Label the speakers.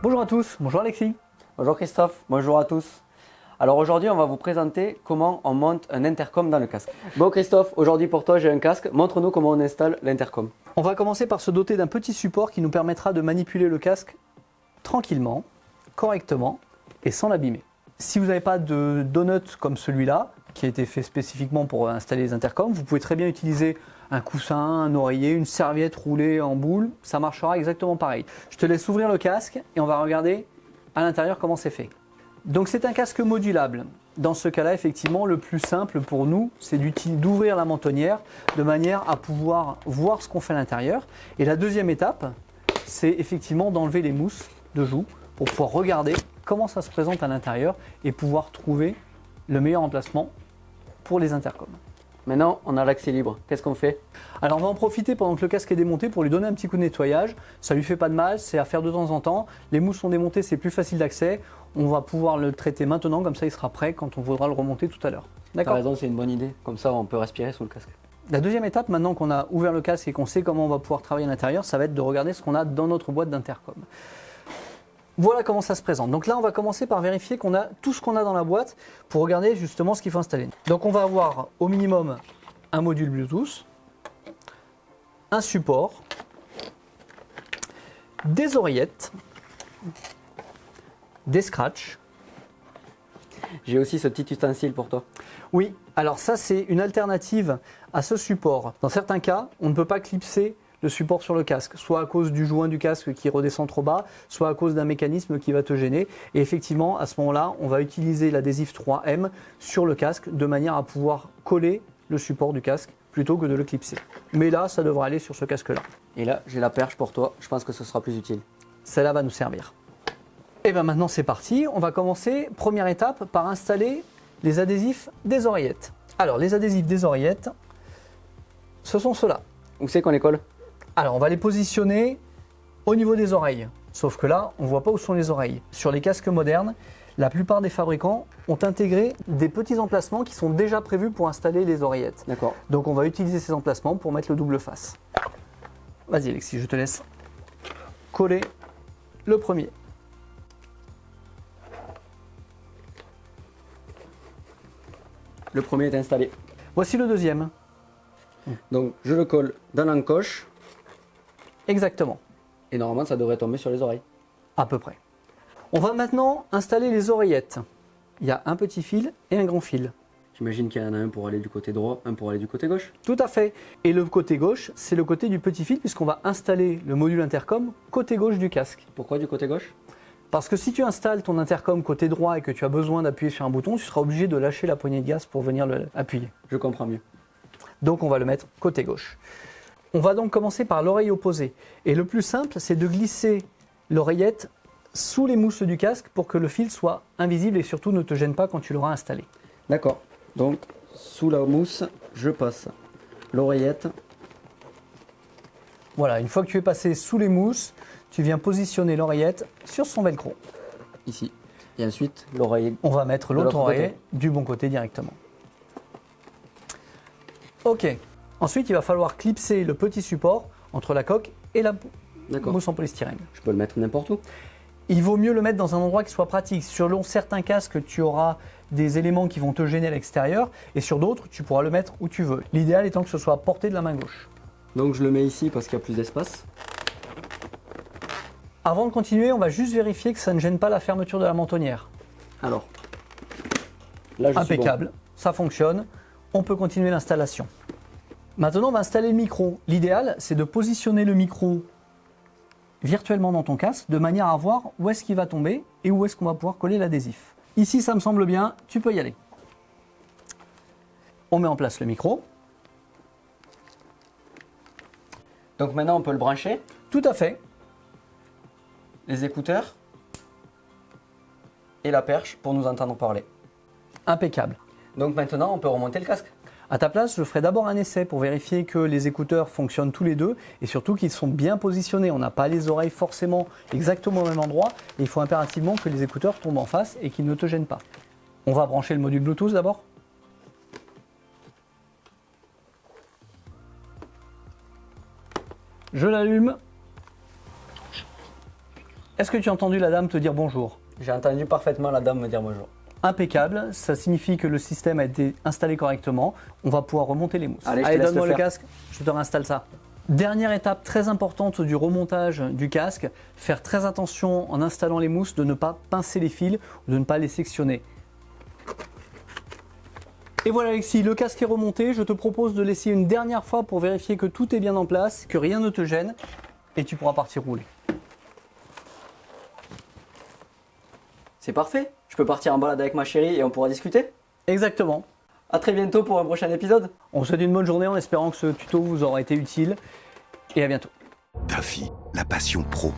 Speaker 1: Bonjour à tous, bonjour Alexis.
Speaker 2: Bonjour Christophe, bonjour à tous. Alors aujourd'hui, on va vous présenter comment on monte un intercom dans le casque. Bon Christophe, aujourd'hui pour toi j'ai un casque. Montre-nous comment on installe l'intercom.
Speaker 1: On va commencer par se doter d'un petit support qui nous permettra de manipuler le casque tranquillement, correctement et sans l'abîmer. Si vous n'avez pas de donut comme celui-là, qui a été fait spécifiquement pour installer les intercoms, vous pouvez très bien utiliser un coussin, un oreiller, une serviette roulée en boule, ça marchera exactement pareil. Je te laisse ouvrir le casque et on va regarder à l'intérieur comment c'est fait. Donc c'est un casque modulable. Dans ce cas-là, effectivement, le plus simple pour nous, c'est d'ouvrir la mentonnière de manière à pouvoir voir ce qu'on fait à l'intérieur. Et la deuxième étape, c'est effectivement d'enlever les mousses de joue pour pouvoir regarder comment ça se présente à l'intérieur et pouvoir trouver le meilleur emplacement pour les intercoms.
Speaker 2: Maintenant, on a l'accès libre. Qu'est-ce qu'on fait?
Speaker 1: Alors on va en profiter pendant que le casque est démonté pour lui donner un petit coup de nettoyage. Ça lui fait pas de mal, c'est à faire de temps en temps. Les mousses sont démontées, c'est plus facile d'accès. On va pouvoir le traiter maintenant, comme ça il sera prêt quand on voudra le remonter tout à l'heure.
Speaker 2: T'as raison, c'est une bonne idée. Comme ça, on peut respirer sous le casque.
Speaker 1: La deuxième étape, maintenant qu'on a ouvert le casque et qu'on sait comment on va pouvoir travailler à l'intérieur, ça va être de regarder ce qu'on a dans notre boîte d'intercom. Voilà comment ça se présente. Donc là, on va commencer par vérifier qu'on a tout ce qu'on a dans la boîte pour regarder justement ce qu'il faut installer. Donc on va avoir au minimum un module Bluetooth, un support, des oreillettes, des scratchs.
Speaker 2: J'ai aussi ce petit ustensile pour toi.
Speaker 1: Oui, alors ça c'est une alternative à ce support. Dans certains cas, on ne peut pas clipser le support sur le casque, soit à cause du joint du casque qui redescend trop bas, soit à cause d'un mécanisme qui va te gêner. Et effectivement, à ce moment-là, on va utiliser l'adhésif 3M sur le casque de manière à pouvoir coller le support du casque plutôt que de le clipser. Mais là, ça devrait aller sur ce casque-là.
Speaker 2: Et là, j'ai la perche pour toi. Je pense que ce sera plus utile.
Speaker 1: Celle-là va nous servir. Et bien maintenant, c'est parti. On va commencer, première étape, par installer les adhésifs des oreillettes. Alors, les adhésifs des oreillettes, ce sont ceux-là.
Speaker 2: Où c'est qu'on les colle?
Speaker 1: Alors, on va les positionner au niveau des oreilles. Sauf que là, on ne voit pas où sont les oreilles. Sur les casques modernes, la plupart des fabricants ont intégré des petits emplacements qui sont déjà prévus pour installer les oreillettes.
Speaker 2: D'accord.
Speaker 1: Donc, on va utiliser ces emplacements pour mettre le double face. Vas-y, Alexis, je te laisse coller le premier.
Speaker 2: Le premier est installé.
Speaker 1: Voici le deuxième.
Speaker 2: Donc, je le colle dans l'encoche.
Speaker 1: Exactement.
Speaker 2: Et normalement, ça devrait tomber sur les oreilles.
Speaker 1: À peu près. On va maintenant installer les oreillettes. Il y a un petit fil et un grand fil.
Speaker 2: J'imagine qu'il y en a un pour aller du côté droit, un pour aller du côté gauche.
Speaker 1: Tout à fait. Et le côté gauche, c'est le côté du petit fil puisqu'on va installer le module intercom côté gauche du casque.
Speaker 2: Pourquoi du côté gauche?
Speaker 1: Parce que si tu installes ton intercom côté droit et que tu as besoin d'appuyer sur un bouton, tu seras obligé de lâcher la poignée de gaz pour venir l'appuyer.
Speaker 2: Je comprends mieux.
Speaker 1: Donc on va le mettre côté gauche. On va donc commencer par l'oreille opposée. Et le plus simple, c'est de glisser l'oreillette sous les mousses du casque pour que le fil soit invisible et surtout ne te gêne pas quand tu l'auras installé.
Speaker 2: D'accord. Donc, sous la mousse, je passe l'oreillette.
Speaker 1: Voilà, une fois que tu es passé sous les mousses, tu viens positionner l'oreillette sur son velcro.
Speaker 2: Ici. Et ensuite, l'oreille.
Speaker 1: On va mettre
Speaker 2: De
Speaker 1: l'autre
Speaker 2: l'autre
Speaker 1: oreille
Speaker 2: côté.
Speaker 1: du bon côté directement. Ok. Ensuite, il va falloir clipser le petit support entre la coque et la
Speaker 2: D'accord.
Speaker 1: mousse en polystyrène.
Speaker 2: Je peux le mettre n'importe où.
Speaker 1: Il vaut mieux le mettre dans un endroit qui soit pratique. Sur certains casques, tu auras des éléments qui vont te gêner à l'extérieur et sur d'autres, tu pourras le mettre où tu veux. L'idéal étant que ce soit à portée de la main gauche.
Speaker 2: Donc, je le mets ici parce qu'il y a plus d'espace.
Speaker 1: Avant de continuer, on va juste vérifier que ça ne gêne pas la fermeture de la mentonnière.
Speaker 2: Alors, là, je suis
Speaker 1: Impeccable, ça fonctionne. On peut continuer l'installation. Maintenant, on va installer le micro. L'idéal, c'est de positionner le micro virtuellement dans ton casque de manière à voir où est-ce qu'il va tomber et où est-ce qu'on va pouvoir coller l'adhésif. Ici, ça me semble bien, tu peux y aller. On met en place le micro.
Speaker 2: bon. Donc, maintenant, on peut le brancher.
Speaker 1: Tout à fait.
Speaker 2: Les écouteurs. Et la perche pour nous entendre parler.
Speaker 1: Impeccable.
Speaker 2: Donc, maintenant, on peut remonter le casque.
Speaker 1: À ta place, je ferai d'abord un essai pour vérifier que les écouteurs fonctionnent tous les deux et surtout qu'ils sont bien positionnés. On n'a pas les oreilles forcément exactement au même endroit et il faut impérativement que les écouteurs tombent en face et qu'ils ne te gênent pas. On va brancher le module Bluetooth d'abord. Je l'allume. Est-ce que tu as entendu la dame te dire bonjour?
Speaker 2: J'ai entendu parfaitement la dame me dire bonjour.
Speaker 1: Impeccable, ça signifie que le système a été installé correctement. On va pouvoir remonter les mousses.
Speaker 2: Allez, je te laisse
Speaker 1: donne-moi
Speaker 2: le
Speaker 1: le
Speaker 2: faire.
Speaker 1: casque, je te réinstalle ça. Dernière étape très importante du remontage du casque, faire très attention en installant les mousses de ne pas pincer les fils ou de ne pas les sectionner. Et voilà Alexis, le casque est remonté. Je te propose de l'essayer une dernière fois pour vérifier que tout est bien en place, que rien ne te gêne et tu pourras partir rouler.
Speaker 2: C'est parfait. Je peux partir en balade avec ma chérie et on pourra discuter.
Speaker 1: Exactement.
Speaker 2: A très bientôt pour un prochain épisode.
Speaker 1: On vous souhaite une bonne journée en espérant que ce tuto vous aura été utile et à bientôt.
Speaker 3: DAFI, la passion pro.